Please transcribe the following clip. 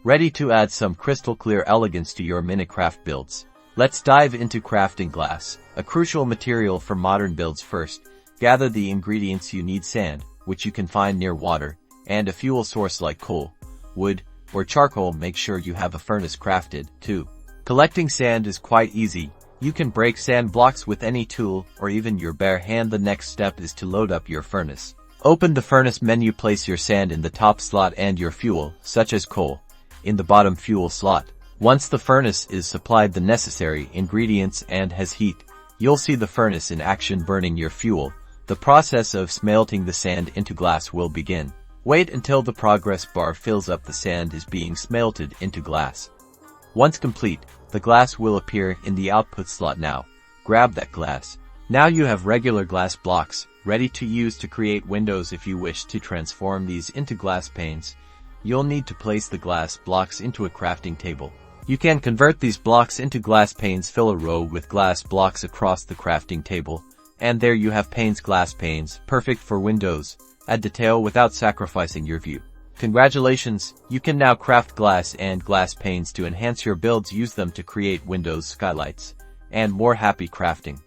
ready to add some crystal clear elegance to your Minecraft builds. Let's dive into crafting glass, a crucial material for modern builds. First, gather the ingredients you need: sand, which you can find near water, and a fuel source like coal, wood, or charcoal. Make sure you have a furnace crafted, too. Collecting sand is quite easy. You can break sand blocks with any tool or even your bare hand. The next step is to load up your furnace. Open the furnace menu, place your sand in the top slot and your fuel, such as coal, in the bottom fuel slot. Once the furnace is supplied the necessary ingredients and has heat, you'll see the furnace in action burning your fuel. The process of smelting the sand into glass will begin. Wait until the progress bar fills up. The sand is being smelted into glass. Once complete, the glass will appear in the output slot. Now, grab that glass. Now you have regular glass blocks, ready to use to create windows. If you wish to transform these into glass panes, you'll need to place the glass blocks into a crafting table. You can convert these blocks into glass panes. Fill a row with glass blocks across the crafting table, and there you have panes. Glass panes, perfect for windows. Add detail without sacrificing your view. Congratulations, you can now craft glass and glass panes to enhance your builds. Use them to create windows, skylights, and more. Happy crafting!